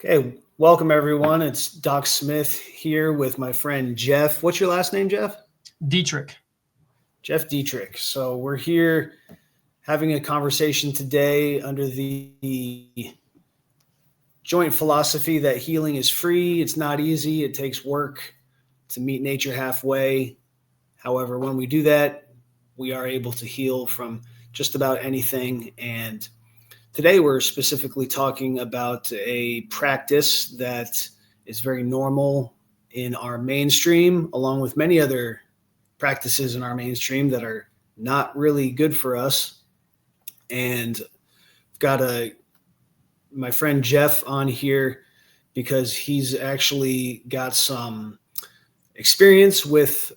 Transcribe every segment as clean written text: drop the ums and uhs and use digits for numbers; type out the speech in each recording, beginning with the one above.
Okay, welcome everyone. It's Doc Smith here with my friend Jeff. What's your last name, Jeff? Dietrich. Jeff Dietrich. So we're here having a conversation today under the joint philosophy that healing is free. It's not easy. It takes work to meet nature halfway. However, when we do that, we are able to heal from just about anything. And today we're specifically talking about a practice that is very normal in our mainstream, along with many other practices in our mainstream that are not really good for us. And I've got my friend Jeff on here because he's actually got some experience with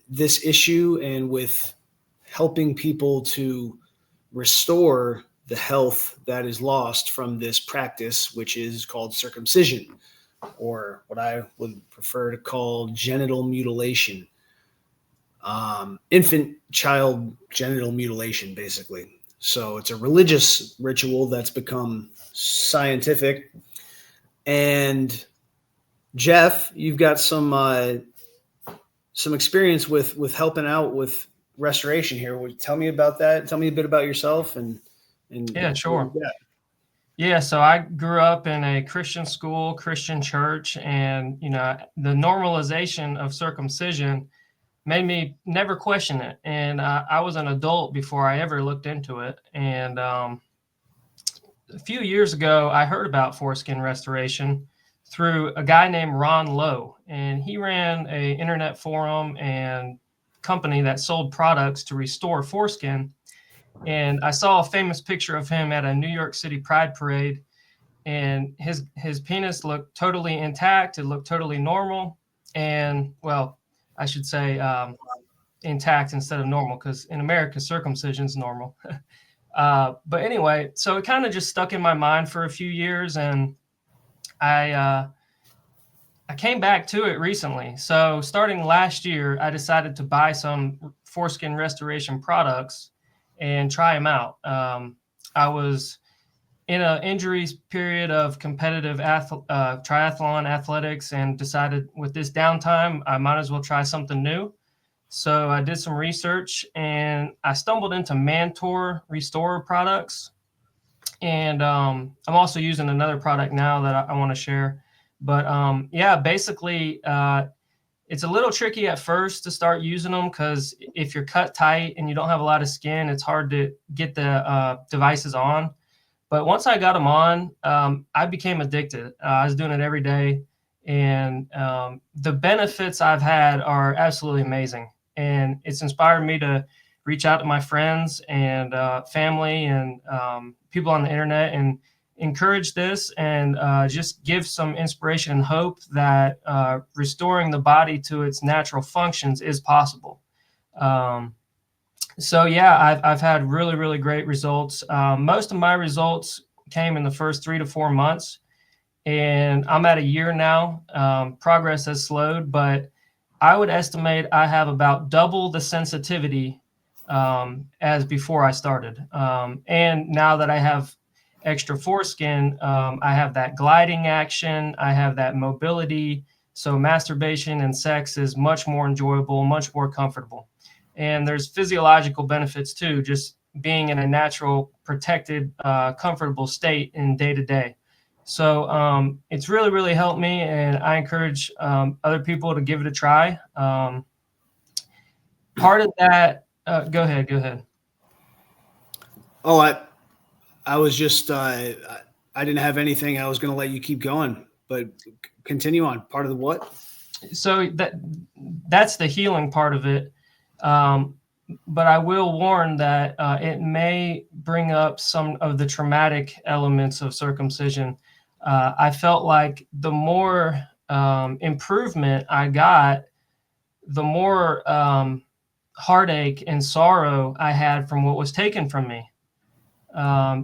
this issue and with helping people to restore the health that is lost from this practice, which is called circumcision, or what I would prefer to call genital mutilation, infant child genital mutilation, basically. So it's a religious ritual that's become scientific. And Jeff, you've got some experience with helping out with restoration here. Would you tell me about that? Tell me a bit about yourself and Yeah, sure. Yeah, so I grew up in a Christian school, Christian church, and the normalization of circumcision made me never question it. And I was an adult before I ever looked into it. And a few years ago, I heard about foreskin restoration through a guy named Ron Lowe, and he ran a internet forum and company that sold products to restore foreskin. And I saw a famous picture of him at a New York City Pride parade, and his penis looked totally intact. It looked totally normal, and well, I should say intact instead of normal, because in America circumcision is normal. But anyway, so it kind of just stuck in my mind for a few years, and I came back to it recently. So starting last year, I decided to buy some foreskin restoration products and try them out. I was in an injuries period of competitive triathlon athletics and decided with this downtime, I might as well try something new. So I did some research and I stumbled into Mantor Restorer products. And I'm also using another product now that I want to share. But yeah, basically, it's a little tricky at first to start using them because if you're cut tight and you don't have a lot of skin, it's hard to get the devices on. But once I got them on, I became addicted. I was doing it every day. And the benefits I've had are absolutely amazing. And it's inspired me to reach out to my friends and family and people on the internet and encourage this and just give some inspiration and hope that restoring the body to its natural functions is possible. So yeah, I've had really, really great results. Most of my results came in the first 3 to 4 months, and I'm at a year now. Progress has slowed, but I would estimate I have about double the sensitivity as before I started. And now that I have extra foreskin, I have that gliding action, I have that mobility. So masturbation and sex is much more enjoyable, much more comfortable. And there's physiological benefits too, just being in a natural, protected, comfortable state in day to day. So it's really, really helped me, and I encourage other people to give it a try. Part of that, go ahead. Oh, I was just I didn't have anything. I was going to let you keep going, but continue on. Part of the what? So that's the healing part of it. But I will warn that it may bring up some of the traumatic elements of circumcision. I felt like the more improvement I got, the more heartache and sorrow I had from what was taken from me.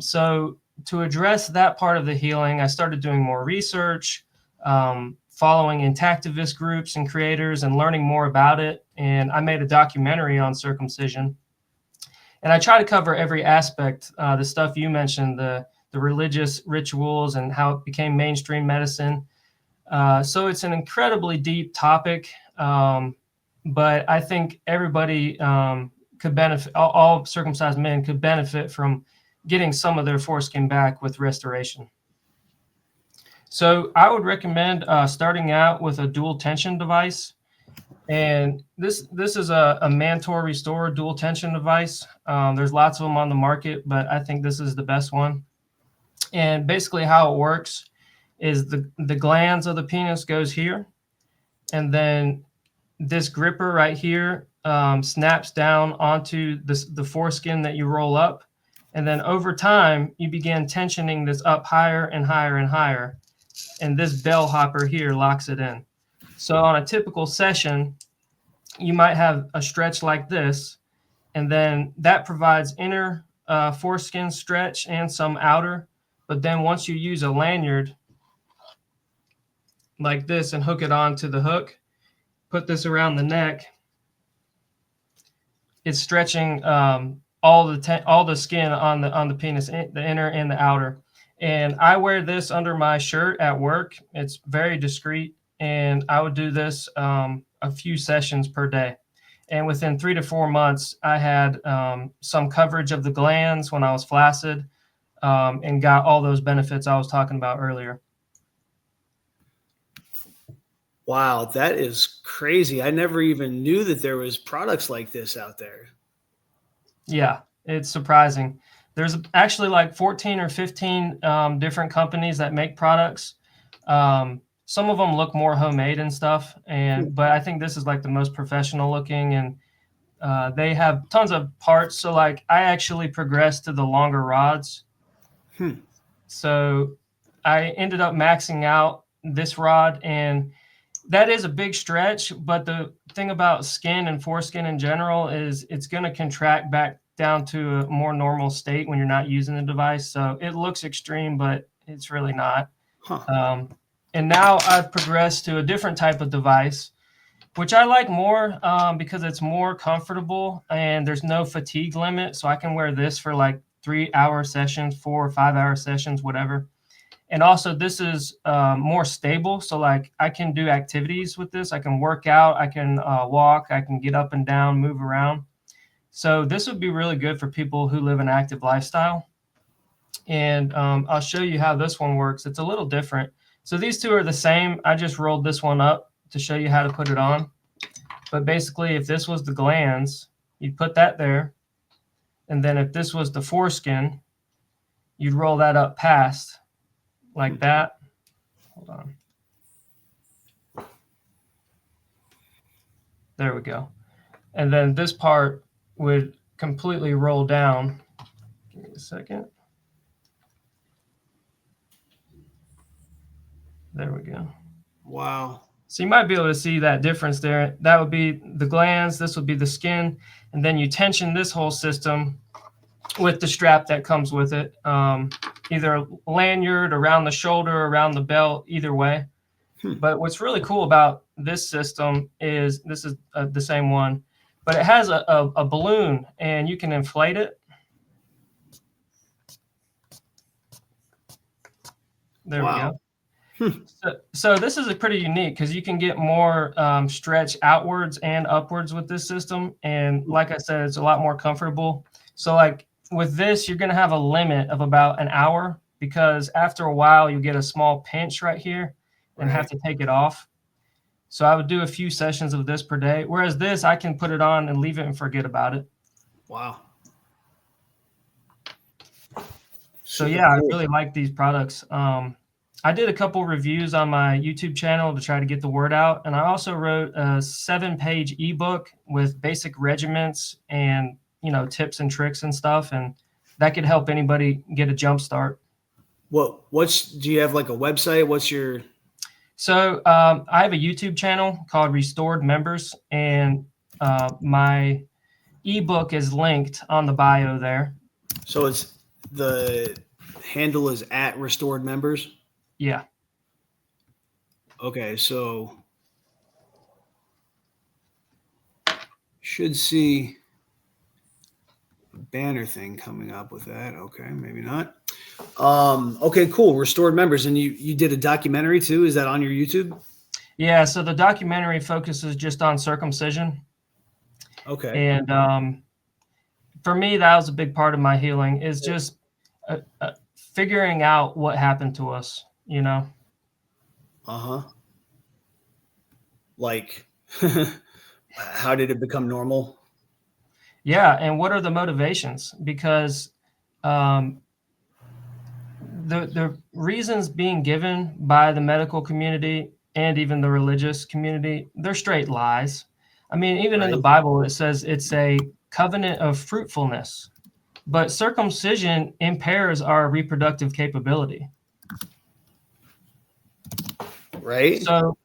So to address that part of the healing, I started doing more research, following intactivist groups and creators and learning more about it. And I made a documentary on circumcision. And I try to cover every aspect, the stuff you mentioned, the the religious rituals and how it became mainstream medicine. So it's an incredibly deep topic, but I think everybody could benefit, all circumcised men could benefit from getting some of their foreskin back with restoration. So I would recommend starting out with a dual tension device. And this is a Mantor Restore dual tension device. There's lots of them on the market, but I think this is the best one. And basically how it works is the glands of the penis goes here, and then this gripper right here snaps down onto the foreskin that you roll up. And then over time, you begin tensioning this up higher and higher and higher. And this bell hopper here locks it in. So on a typical session, you might have a stretch like this, and then that provides inner foreskin stretch and some outer. But then once you use a lanyard like this and hook it onto the hook, put this around the neck, it's stretching all the skin on the penis, the inner and the outer. And I wear this under my shirt at work. It's very discreet, and I would do this a few sessions per day. And within 3 to 4 months, I had some coverage of the glands when I was flaccid, and got all those benefits I was talking about earlier. Wow, that is crazy. I never even knew that there was products like this out there. Yeah, it's surprising. There's actually like 14 or 15 different companies that make products. Some of them look more homemade and stuff, but I think this is like the most professional looking, and they have tons of parts. So like I actually progressed to the longer rods. So I ended up maxing out this rod, and that is a big stretch. But the thing about skin and foreskin in general is it's going to contract back down to a more normal state when you're not using the device. So it looks extreme, but it's really not. And now I've progressed to a different type of device, which I like more because it's more comfortable and there's no fatigue limit. So I can wear this for like 3-hour sessions, 4 or 5-hour sessions, whatever. And also this is more stable. So like I can do activities with this. I can work out, I can walk, I can get up and down, move around. So this would be really good for people who live an active lifestyle. And I'll show you how this one works. It's a little different. So these two are the same. I just rolled this one up to show you how to put it on. But basically, if this was the glands, you'd put that there. And then if this was the foreskin, you'd roll that up past like that. Hold on. There we go. And then this part would completely roll down. Give me a second. There we go. Wow. So you might be able to see that difference there. That would be the glands. This would be the skin. And then you tension this whole system with the strap that comes with it. Either lanyard, around the shoulder, around the belt, either way. But what's really cool about this system is this is the same one, but it has a balloon, and you can inflate it. There we go. So this is pretty unique because you can get more stretch outwards and upwards with this system. And like I said, it's a lot more comfortable. So like with this, you're going to have a limit of about an hour, because after a while you get a small pinch right here and have to take it off. So I would do a few sessions of this per day. Whereas this, I can put it on and leave it and forget about it. Wow. So yeah, I really like these products. I did a couple reviews on my YouTube channel to try to get the word out. And I also wrote a 7-page ebook with basic regiments and, tips and tricks and stuff. And that could help anybody get a jump start. Do you have like a website? What's your... So I have a YouTube channel called Restored Members, and my ebook is linked on the bio there. So it's the handle is at Restored Members? Yeah. Okay, so should see banner thing coming up with that. Okay, maybe not. Okay, cool. Restored members. And you did a documentary too. Is that on your YouTube? Yeah, so the documentary focuses just on circumcision. Okay. And for me, that was a big part of my healing, is just figuring out what happened to us, you know? Uh-huh. Like, how did it become normal? Yeah, and what are the motivations? Because the reasons being given by the medical community and even the religious community, they're straight lies. I mean, even in the Right. Bible, it says it's a covenant of fruitfulness, but circumcision impairs our reproductive capability. Right. So,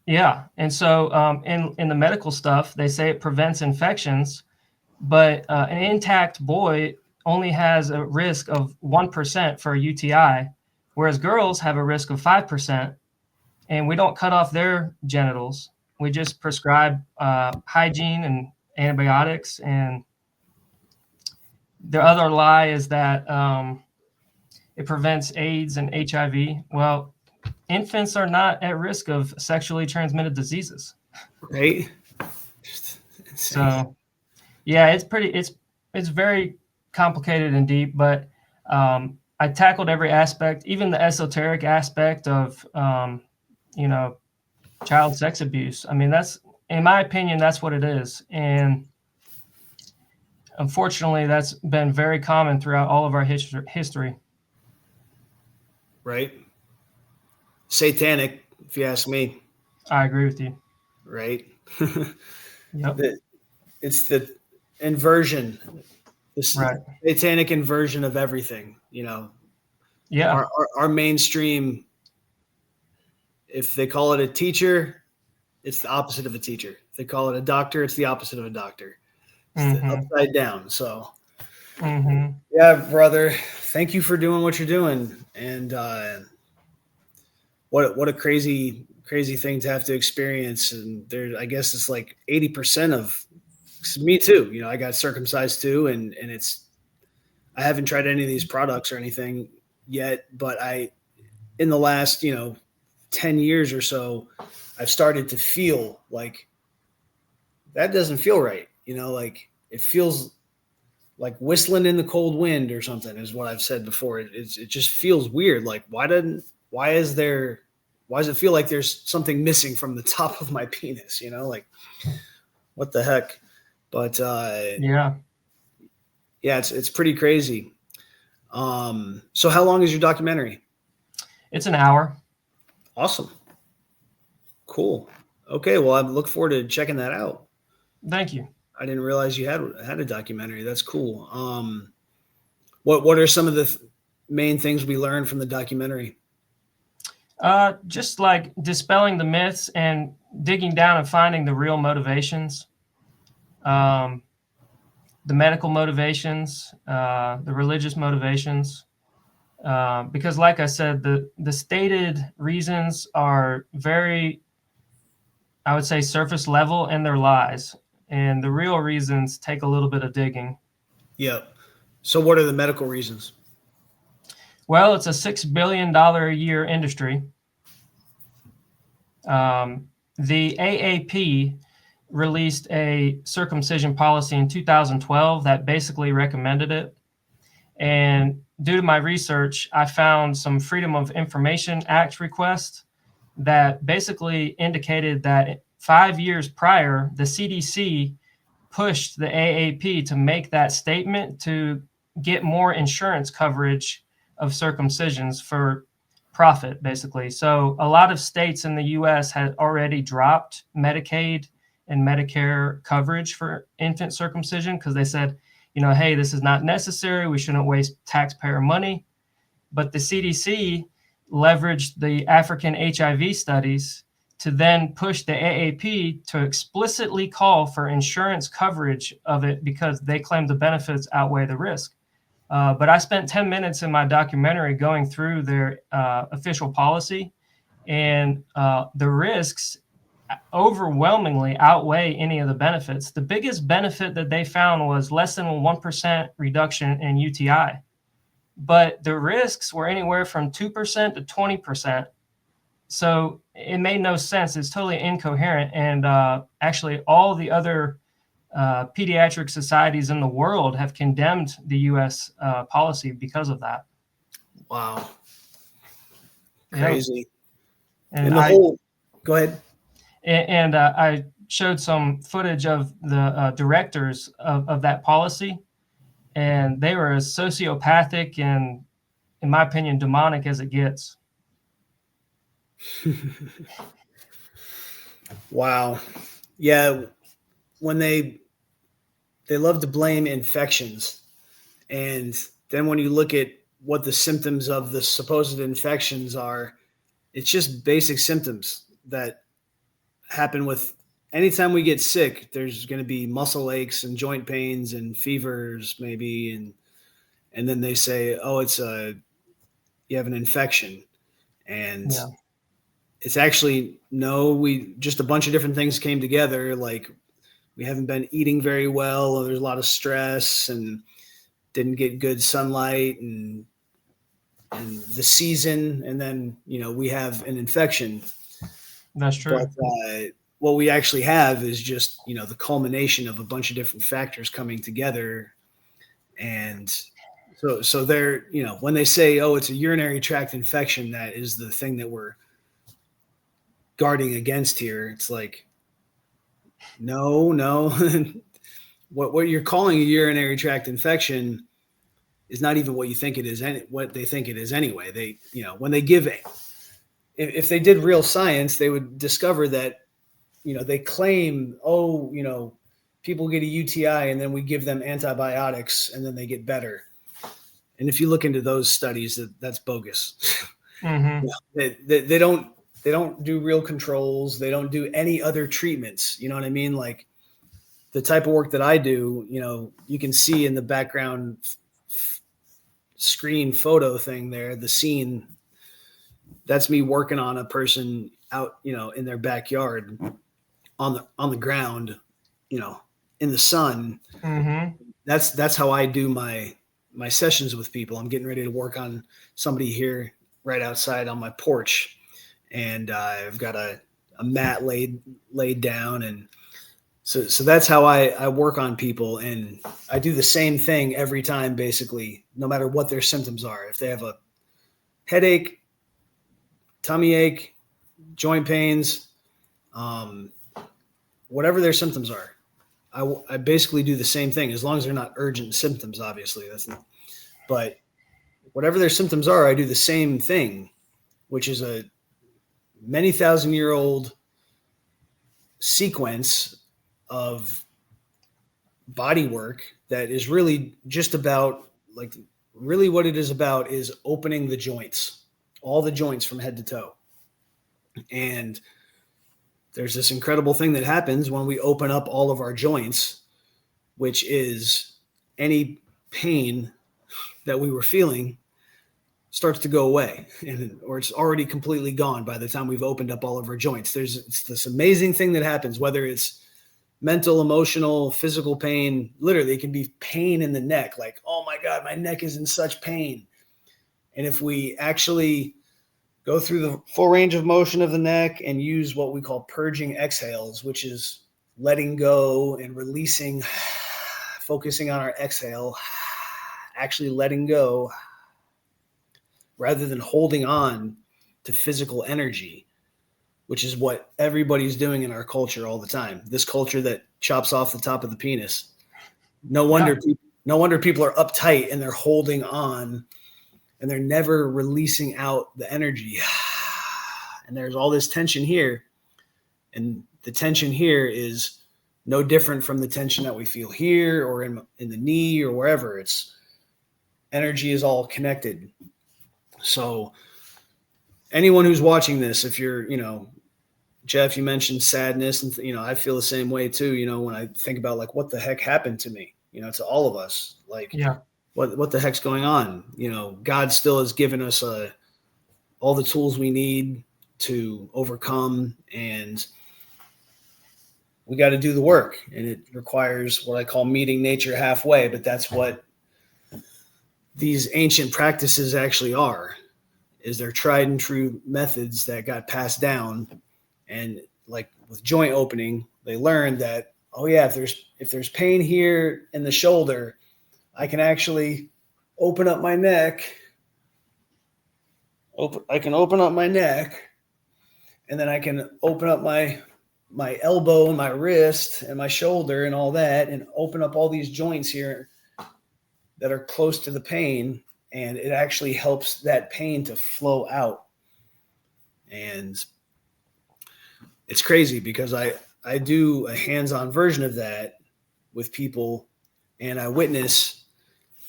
yeah. And so in the medical stuff, they say it prevents infections, but an intact boy only has a risk of 1% for a UTI, whereas girls have a risk of 5%. And we don't cut off their genitals. We just prescribe hygiene and antibiotics. And the other lie is that it prevents AIDS and HIV. Well, infants are not at risk of sexually transmitted diseases. Right. So, yeah, it's very complicated and deep, but I tackled every aspect, even the esoteric aspect of child sex abuse. I mean, that's, in my opinion, that's what it is. And unfortunately, that's been very common throughout all of our history. Right. Satanic, if you ask me. I agree with you. Right. Yep. It's the inversion, the Right. satanic inversion of everything. Yeah. Our mainstream, if they call it a teacher, it's the opposite of a teacher. If they call it a doctor, it's the opposite of a doctor. It's the upside down. So, yeah, brother, thank you for doing what you're doing. And what a crazy thing to have to experience. And there, I guess it's like 80% of me too. I got circumcised too, and I haven't tried any of these products or anything yet, but in the last 10 years or so, I've started to feel like that doesn't feel right. Like it feels like whistling in the cold wind or something, is what I've said before. It just feels weird. Like why does it feel like there's something missing from the top of my penis? Like what the heck? But yeah, it's pretty crazy. So how long is your documentary? It's an hour. Awesome. Cool. Okay. Well, I look forward to checking that out. Thank you. I didn't realize you had a documentary. That's cool. What are some of the main things we learned from the documentary? Just like dispelling the myths and digging down and finding the real motivations, the medical motivations, the religious motivations. Because like I said, the stated reasons are very, I would say, surface level, and they're lies. And the real reasons take a little bit of digging. Yep. So what are the medical reasons? Well, it's a $6 billion a year industry. The AAP released a circumcision policy in 2012 that basically recommended it. And due to my research, I found some Freedom of Information Act requests that basically indicated that 5 years prior, the CDC pushed the AAP to make that statement to get more insurance coverage of circumcisions for profit, basically. So a lot of states in the US had already dropped Medicaid and Medicare coverage for infant circumcision because they said, hey, this is not necessary. We shouldn't waste taxpayer money. But the CDC leveraged the African HIV studies to then push the AAP to explicitly call for insurance coverage of it because they claim the benefits outweigh the risk. But I spent 10 minutes in my documentary going through their official policy, and the risks overwhelmingly outweigh any of the benefits. The biggest benefit that they found was less than 1% reduction in UTI, but the risks were anywhere from 2% to 20%. So it made no sense. It's totally incoherent. And actually, all the other pediatric societies in the world have condemned the U.S. Policy because of that. Wow. Crazy. Yeah. And the whole, go ahead. And I showed some footage of the directors of that policy, and they were as sociopathic and, in my opinion, demonic as it gets. Wow. Yeah. When they love to blame infections. And then when you look at what the symptoms of the supposed infections are, it's just basic symptoms that happen with anytime we get sick. There's going to be muscle aches and joint pains and fevers maybe. And then they say, oh, you have an infection. And it's actually, no, we just a bunch of different things came together. Like we haven't been eating very well, or there's a lot of stress and didn't get good sunlight and the season. And then, we have an infection. That's true. But what we actually have is just, the culmination of a bunch of different factors coming together. And so they're, when they say, oh, it's a urinary tract infection, that is the thing that we're guarding against here. It's like, no. What you're calling a urinary tract infection is not even what you think it is, what they think it is anyway. They, when they give, if they did real science, they would discover that, they claim, oh, people get a UTI and then we give them antibiotics and then they get better. And if you look into those studies, that's bogus. Mm-hmm. They don't do real controls. They don't do any other treatments. You know what I mean? Like the type of work that I do, you can see in the background screen photo thing there, the scene, that's me working on a person out, in their backyard on the ground, in the sun. Mm-hmm. That's how I do my sessions with people. I'm getting ready to work on somebody here right outside on my porch. And I've got a mat laid down. And so that's how I work on people. And I do the same thing every time, basically, no matter what their symptoms are. If they have a headache, tummy ache, joint pains, whatever their symptoms are, I basically do the same thing, as long as they're not urgent symptoms, obviously. But whatever their symptoms are, I do the same thing, which is a many thousand-year-old sequence of body work that is really just about, like, really what it is about is opening the joints, all the joints from head to toe. And there's this incredible thing that happens when we open up all of our joints, which is any pain that we were feeling starts to go away, or it's already completely gone by the time we've opened up all of our joints. It's this amazing thing that happens, whether it's mental, emotional, physical pain. Literally, it can be pain in the neck, like, oh my God, my neck is in such pain. And if we actually go through the full range of motion of the neck and use what we call purging exhales, which is letting go and releasing, focusing on our exhale, actually letting go, rather than holding on to physical energy, which is what everybody's doing in our culture all the time. This culture that chops off the top of the penis. No wonder people are uptight and they're holding on and they're never releasing out the energy. And there's all this tension here. And the tension here is no different from the tension that we feel here or in the knee or wherever. It's energy is all connected. So anyone who's watching this, if you're, Jeff, you mentioned sadness, and, I feel the same way too. When I think about, like, what the heck happened to me, to all of us, like, what the heck's going on? God still has given us all the tools we need to overcome. And we got to do the work, and it requires what I call meeting nature halfway, but that's what these ancient practices actually are, is they're tried and true methods that got passed down. And like with joint opening, they learned that, oh yeah, if there's pain here in the shoulder, I can actually open up my neck. I can open up my neck, and then I can open up my elbow and my wrist and my shoulder and all that, and open up all these joints here that are close to the pain, and it actually helps that pain to flow out. And it's crazy because I do a hands-on version of that with people, and I witness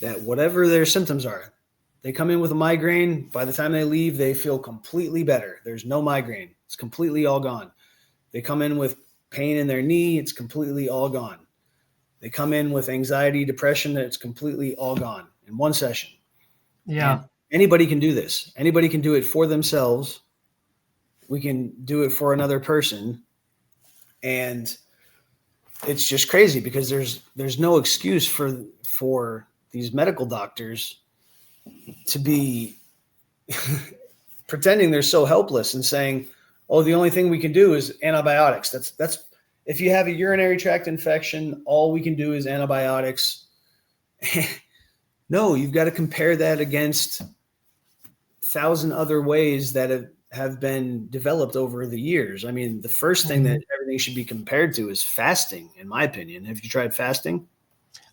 that whatever their symptoms are, they come in with a migraine. By the time they leave, they feel completely better. There's no migraine. It's completely all gone. They come in with pain in their knee. It's completely all gone. They come in with anxiety, depression. It's completely all gone in one session. Yeah. And anybody can do this. Anybody can do it for themselves. We can do it for another person. And it's just crazy because there's no excuse for these medical doctors to be pretending they're so helpless and saying, oh, the only thing we can do is antibiotics. That's if you have a urinary tract infection, all we can do is antibiotics. No, you've got to compare that against 1,000 other ways that have been developed over the years. I mean, the first thing that everything should be compared to is fasting, in my opinion. Have you tried fasting?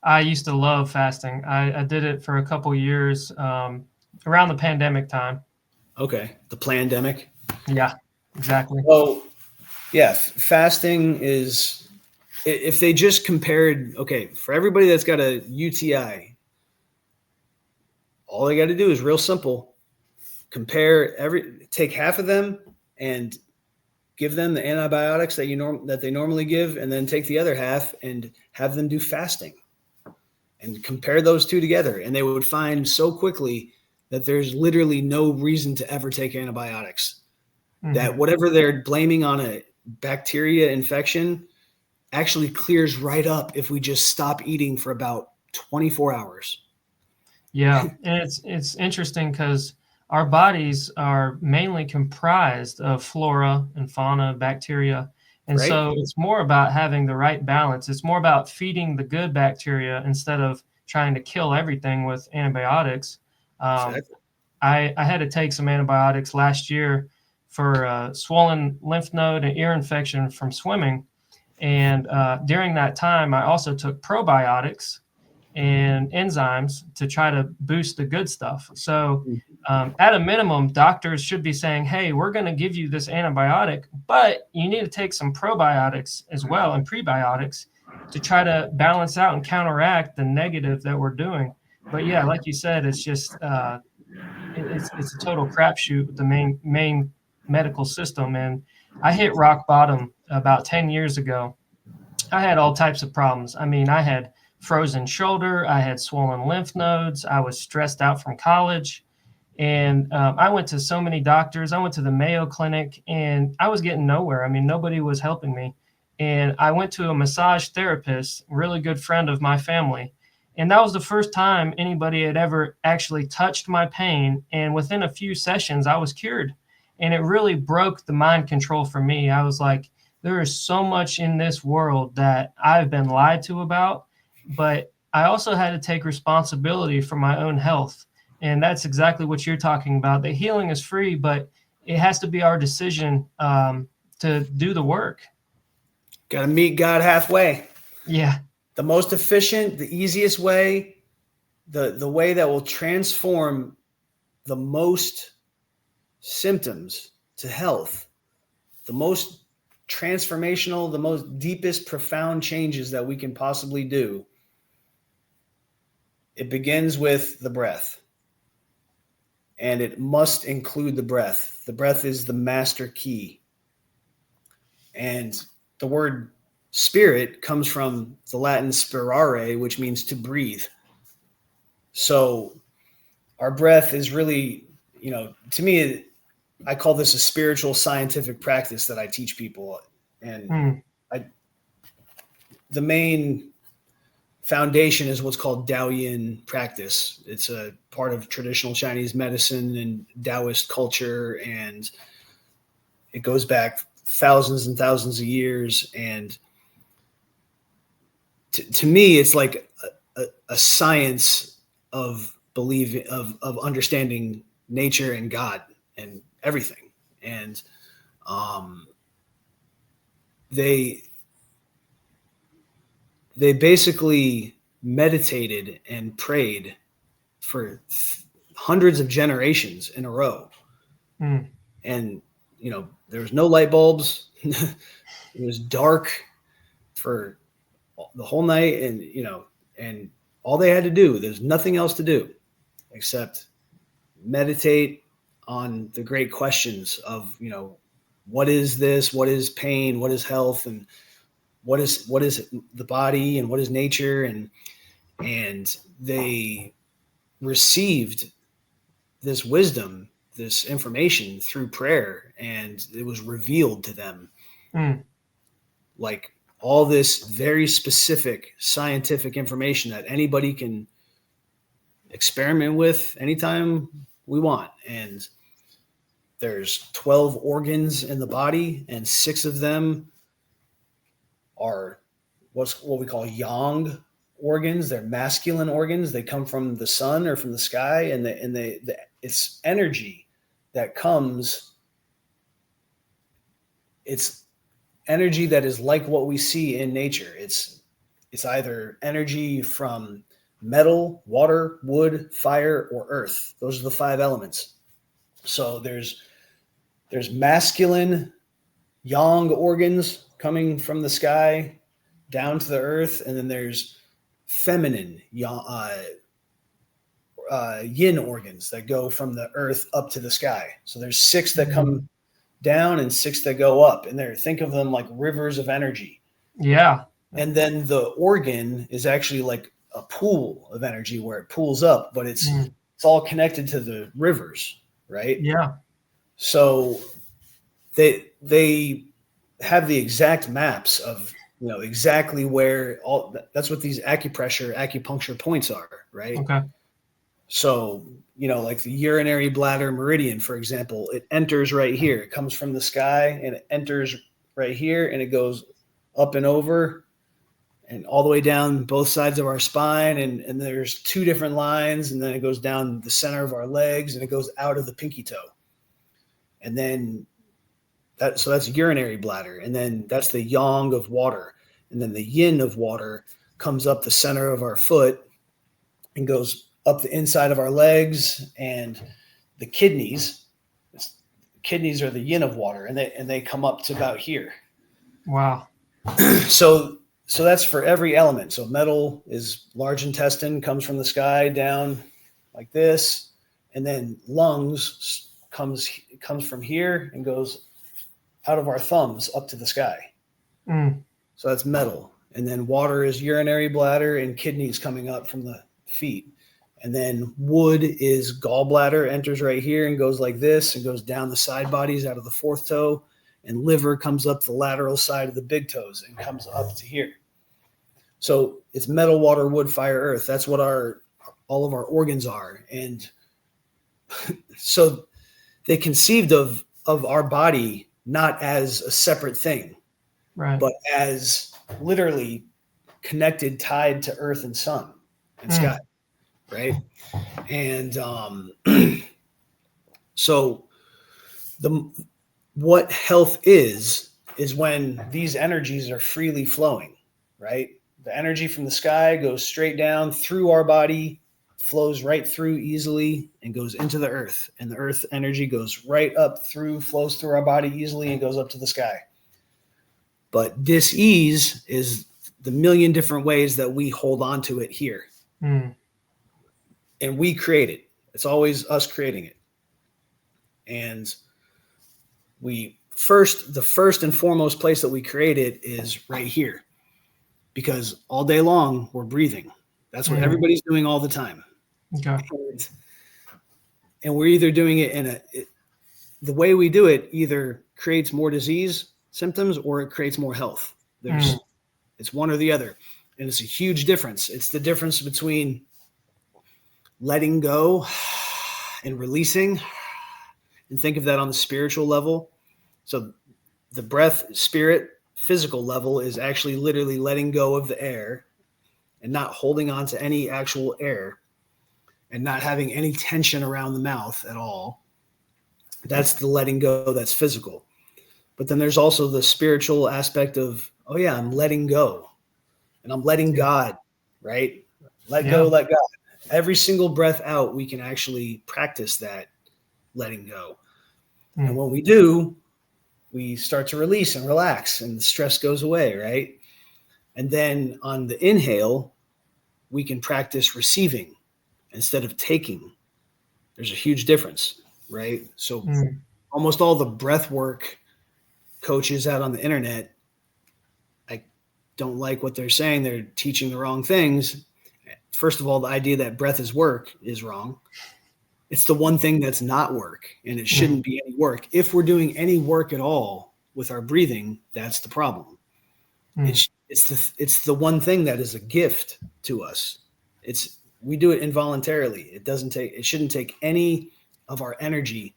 I used to love fasting. I did it for a couple years around the pandemic time. Okay. The plandemic. Yeah, exactly. Well, yeah, fasting is, if they just compared, okay, for everybody that's got a UTI, all they got to do is real simple. Take half of them and give them the antibiotics that they normally give, and then take the other half and have them do fasting and compare those two together. And they would find so quickly that there's literally no reason to ever take antibiotics. That whatever they're blaming on a bacteria infection actually clears right up if we just stop eating for about 24 hours. Yeah, and it's interesting because our bodies are mainly comprised of flora and fauna, bacteria. And Right? so it's more about having the right balance. It's more about feeding the good bacteria instead of trying to kill everything with antibiotics. Exactly. I had to take some antibiotics last year for a swollen lymph node and ear infection from swimming. And during that time, I also took probiotics and enzymes to try to boost the good stuff. So, at a minimum, doctors should be saying, hey, we're going to give you this antibiotic, but you need to take some probiotics as well and prebiotics to try to balance out and counteract the negative that we're doing. But yeah, like you said, it's just it's a total crapshoot with the main medical system. And I hit rock bottom about 10 years ago. I had all types of problems. I mean, I had frozen shoulder, I had swollen lymph nodes, I was stressed out from college. And I went to so many doctors. I went to the Mayo Clinic, and I was getting nowhere. I mean, nobody was helping me. And I went to a massage therapist, really good friend of my family. And that was the first time anybody had ever actually touched my pain. And within a few sessions, I was cured. And it really broke the mind control for me. I was like, there is so much in this world that I've been lied to about, but I also had to take responsibility for my own health. And that's exactly what you're talking about. The healing is free, but it has to be our decision to do the work. Got to meet God halfway. Yeah. The most efficient, the easiest way, the way that will transform the most symptoms to health, the most transformational, the most deepest, profound changes that we can possibly do. It begins with the breath. And it must include the breath. The breath is the master key. And the word spirit comes from the Latin spirare, which means to breathe. So our breath is really, to me, I call this a spiritual scientific practice that I teach people. And the main foundation is what's called Taoyin practice. It's a part of traditional Chinese medicine and Taoist culture, and it goes back thousands and thousands of years. And to me, it's like a science of believing, of understanding nature and God and everything. And they basically meditated and prayed for hundreds of generations in a row. And, you know, there was no light bulbs. It was dark for the whole night. And, you know, and all they had to do, there's nothing else to do except meditate on the great questions of, you know, what is this? What is pain? What is health? And what is the body, and what is nature? And they received this wisdom, this information through prayer, and it was revealed to them. Like all this very specific scientific information that anybody can experiment with anytime we want. And there's 12 organs in the body, and 6 of them are what we call yang organs. They're masculine organs. They come from the sun or from the sky, and it's energy that comes. It's energy that is like what we see in nature. It's either energy from metal, water, wood, fire, or earth. Those are the 5 elements. So there's masculine yang organs coming from the sky down to the earth, and then there's feminine yin organs that go from the earth up to the sky. So there's 6 that come down and 6 that go up, and think of them like rivers of energy. Yeah. And then the organ is actually like a pool of energy where it pools up, but it's all connected to the rivers, right? Yeah. So they have the exact maps of, you know, exactly where that's what these acupuncture points are, right? Okay. So, you know, like the urinary bladder meridian, for example, it enters right here. It comes from the sky and it enters right here, and it goes up and over and all the way down both sides of our spine. And there's 2 different lines, and then it goes down the center of our legs, and it goes out of the pinky toe. And then so that's urinary bladder. And then that's the yang of water. And then the yin of water comes up the center of our foot and goes up the inside of our legs. And the kidneys are the yin of water, and they come up to about here. Wow. So that's for every element. So metal is large intestine, comes from the sky down like this. And then lungs comes from here and goes out of our thumbs up to the sky. So that's metal. And then water is urinary bladder, and kidneys coming up from the feet. And then wood is gallbladder, enters right here and goes like this and goes down the side bodies out of the 4th toe. And liver comes up the lateral side of the big toes and comes up to here. So it's metal, water, wood, fire, earth. That's what all of our organs are. And so they conceived of our body not as a separate thing, right, but as literally connected, tied to earth and sun and sky, right? And so what health is when these energies are freely flowing, right? The energy from the sky goes straight down through our body, flows right through easily, and goes into the earth. And the earth energy goes right up through, flows through our body easily, and goes up to the sky. But dis-ease is the million different ways that we hold on to it here. And we create it. It's always us creating it. And the first and foremost place that we create it is right here. Because all day long, we're breathing. That's what everybody's doing all the time. Okay. And we're either doing it the way we do it either creates more disease symptoms or it creates more health. It's one or the other. And it's a huge difference. It's the difference between letting go and releasing. And think of that on the spiritual level. So the breath, spirit, physical level is actually literally letting go of the air and not holding on to any actual air and not having any tension around the mouth at all. That's the letting go, that's physical. But then there's also the spiritual aspect of, oh yeah, I'm letting go and I'm letting God, right? Let go, let God. Every single breath out, we can actually practice that letting go. And when we do, we start to release and relax and the stress goes away, right? And then on the inhale, we can practice receiving instead of taking. There's a huge difference, right? So almost all the breath work coaches out on the internet, I don't like what they're saying. They're teaching the wrong things. First of all, the idea that breath is work is wrong. It's the one thing that's not work, and it shouldn't be any work. If we're doing any work at all with our breathing, that's the problem. It's the one thing that is a gift to us. We do it involuntarily. It shouldn't take any of our energy,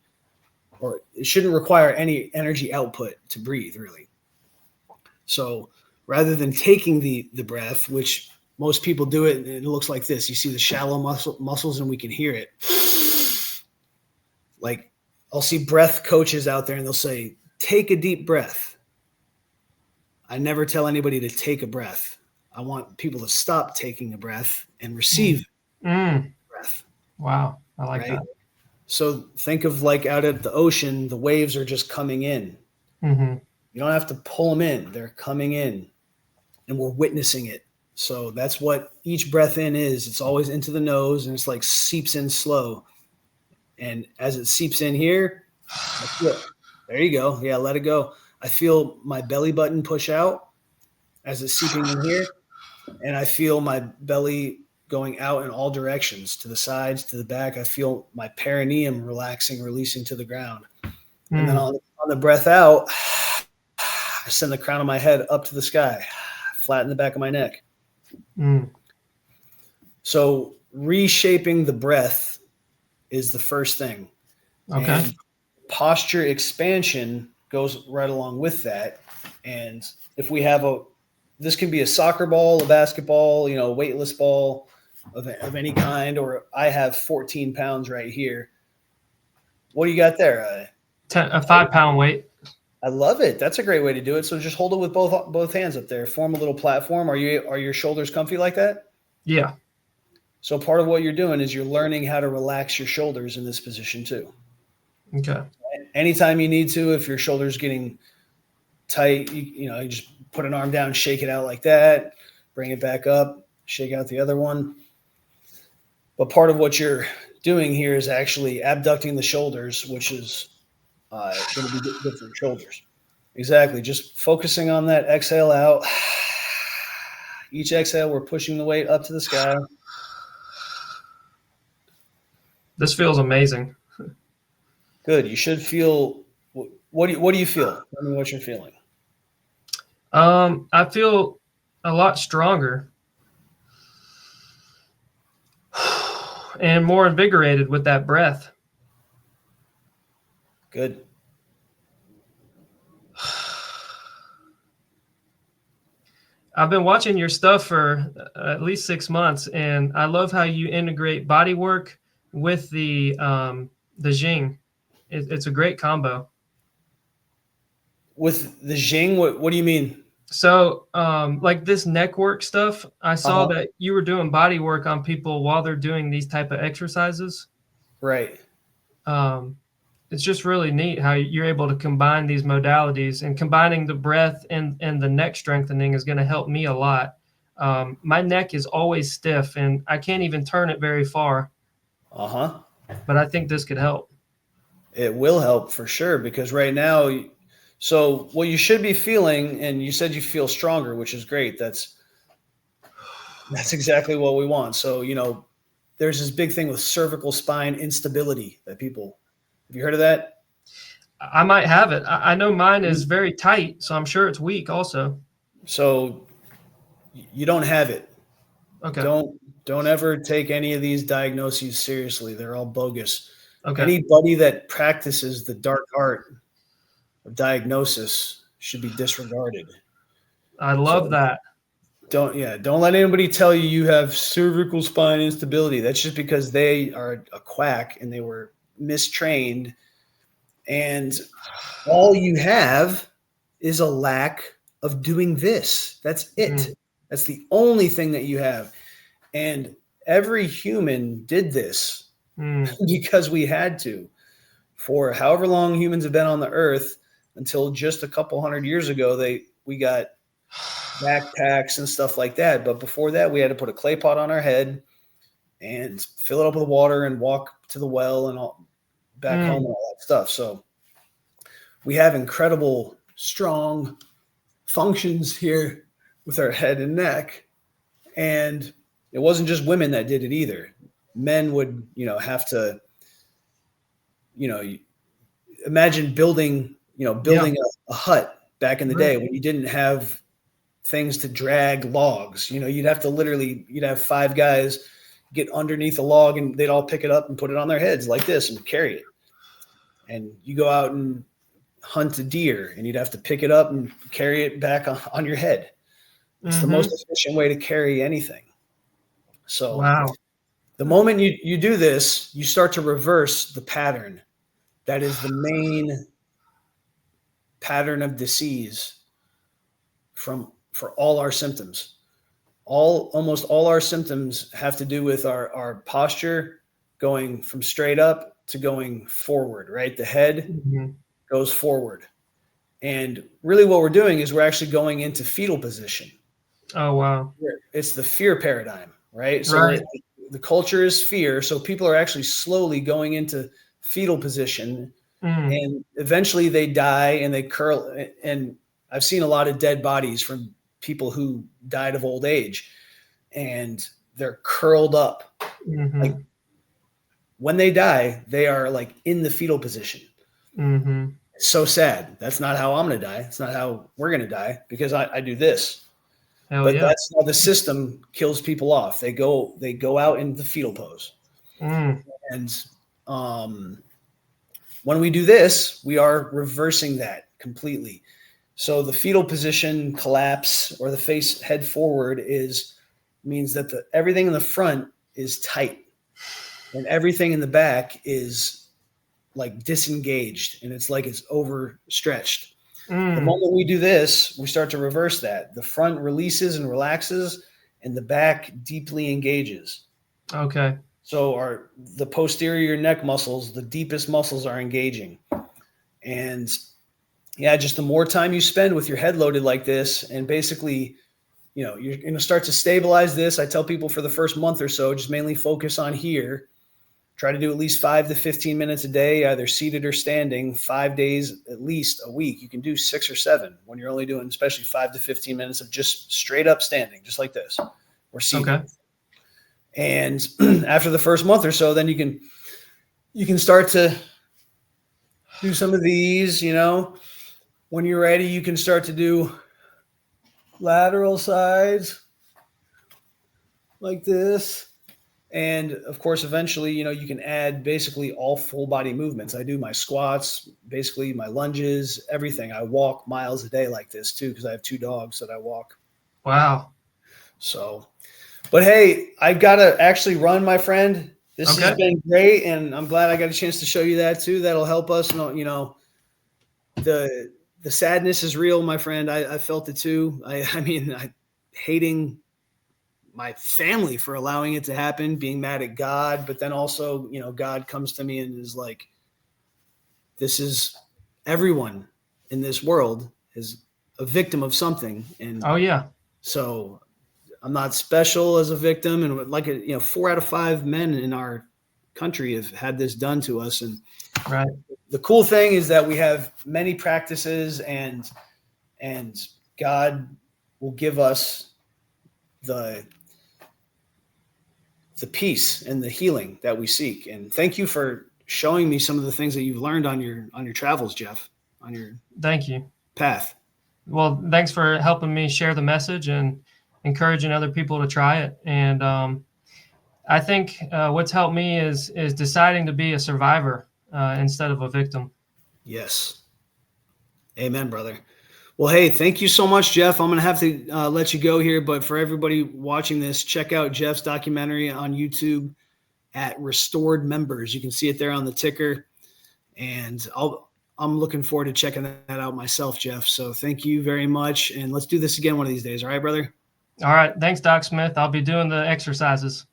or it shouldn't require any energy output to breathe, really. So rather than taking the breath, which most people do it, and it looks like this. You see the shallow muscles, and we can hear it. Like I'll see breath coaches out there, and they'll say, take a deep breath. I never tell anybody to take a breath. I want people to stop taking a breath and receive breath. Wow. I like that. So think of like out at the ocean, the waves are just coming in. You don't have to pull them in. They're coming in and we're witnessing it. So that's what each breath in is. It's always into the nose and it's like seeps in slow. And as it seeps in here, there you go. Yeah, let it go. I feel my belly button push out as it's seeping in here. And I feel my belly going out in all directions, to the sides, to the back. I feel my perineum relaxing, releasing to the ground. And then on the breath out, I send the crown of my head up to the sky, flatten the back of my neck. So reshaping the breath is the first thing. Okay. And posture expansion goes right along with that. And if we have this can be a soccer ball, a basketball, a weightless ball of any kind, or I have 14 pounds right here. What do you got there? A 5-pound weight. I love it. That's a great way to do it. So just hold it with both hands up there. Form a little platform. Are your shoulders comfy like that? Yeah. So part of what you're doing is you're learning how to relax your shoulders in this position too. Okay. Anytime you need to, if your shoulder's getting tight, you just put an arm down, shake it out like that, bring it back up, shake out the other one. But part of what you're doing here is actually abducting the shoulders, which is going to be good for your shoulders. Exactly. Just focusing on that exhale out. Each exhale, we're pushing the weight up to the sky. This feels amazing. Good. You should feel. What do you feel? Tell me what you're feeling. I feel a lot stronger and more invigorated with that breath. Good. I've been watching your stuff for at least 6 months, and I love how you integrate body work with the Jing. It's a great combo. With the Jing, what do you mean? So, like this neck work stuff, I saw that you were doing body work on people while they're doing these type of exercises. Right. It's just really neat how you're able to combine these modalities, and combining the breath and the neck strengthening is going to help me a lot. My neck is always stiff and I can't even turn it very far. But I think this could help. It will help for sure, because right now, so what you should be feeling, and you said you feel stronger, which is great. That's exactly what we want. So, there's this big thing with cervical spine instability that people, have you heard of that? I might have it. I know mine is very tight, so I'm sure it's weak also. So You don't have it. Okay. Don't ever take any of these diagnoses seriously. They're all bogus. Okay. Anybody that practices the dark art of diagnosis should be disregarded. I love that. Don't let anybody tell you you have cervical spine instability. That's just because they are a quack and they were mistrained. And all you have is a lack of doing this. That's it. That's the only thing that you have. And every human did this because we had to. For however long humans have been on the earth, until just a couple hundred years ago, we got backpacks and stuff like that. But before that, we had to put a clay pot on our head and fill it up with water and walk to the well and all back home and all that stuff. So we have incredible, strong functions here with our head and neck. And it wasn't just women that did it either. Men would, have to, imagine building a hut back in the day when you didn't have things to drag logs. You'd have to you'd have 5 guys get underneath a log and they'd all pick it up and put it on their heads like this and carry it. And you go out and hunt a deer and you'd have to pick it up and carry it back on your head. It's the most efficient way to carry anything. So the moment you do this, you start to reverse the pattern. That is the main pattern of disease for all our symptoms. Almost all our symptoms have to do with our posture going from straight up to going forward, right? The head goes forward. And really what we're doing is we're actually going into fetal position. Oh, wow. It's the fear paradigm, right? So the culture is fear. So people are actually slowly going into fetal position and eventually they die and they curl. And I've seen a lot of dead bodies from people who died of old age and they're curled up. Like when they die, they are like in the fetal position. It's so sad. That's not how I'm going to die. It's not how we're going to die because I do this. That's how the system kills people off. They go out in the fetal pose. And when we do this, we are reversing that completely. So the fetal position collapse or the face head forward means that everything in the front is tight and everything in the back is like disengaged and it's like it's overstretched. The moment we do this, we start to reverse that. The front releases and relaxes and the back deeply engages. Okay. So the posterior neck muscles, the deepest muscles are engaging. And just the more time you spend with your head loaded like this and basically, you're going to start to stabilize this. I tell people for the first month or so, just mainly focus on here. Try to do at least 5 to 15 minutes a day, either seated or standing, 5 days at least a week. You can do 6 or 7 when you're only doing especially 5 to 15 minutes of just straight up standing, just like this, or seated. Okay. And after the first month or so, then you can start to do some of these, when you're ready, you can start to do lateral sides like this. And of course, eventually, you can add basically all full body movements. I do my squats, basically my lunges, everything. I walk miles a day like this too, because I have 2 dogs that I walk. Wow. So, but hey, I've got to actually run, my friend. This has been great. And I'm glad I got a chance to show you that too. That'll help us. The sadness is real, my friend. I felt it too. I mean, hating my family for allowing it to happen, being mad at God, but then also, God comes to me and is like, this is everyone in this world is a victim of something. And so I'm not special as a victim. And like, 4 out of 5 men in our country have had this done to us. And the cool thing is that we have many practices and God will give us the peace and the healing that we seek. And thank you for showing me some of the things that you've learned on your travels, Jeff, on your thank you path. Well, thanks for helping me share the message. And encouraging other people to try it. And I think what's helped me is deciding to be a survivor instead of a victim. Yes. Amen, brother. Well, hey, thank you so much, Jeff. I'm going to have to let you go here, but for everybody watching this, check out Jeff's documentary on YouTube at Restored Members. You can see it there on the ticker, and I'm looking forward to checking that out myself, Jeff. So thank you very much, and let's do this again one of these days. All right, brother? All right. Thanks, Doc Smith. I'll be doing the exercises.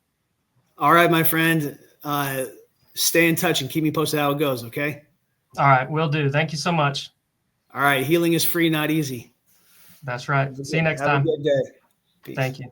All right, my friend. Stay in touch and keep me posted how it goes, okay? All right. Will do. Thank you so much. All right. Healing is free, not easy. That's right. See you next time. Have a good day. Peace. Thank you.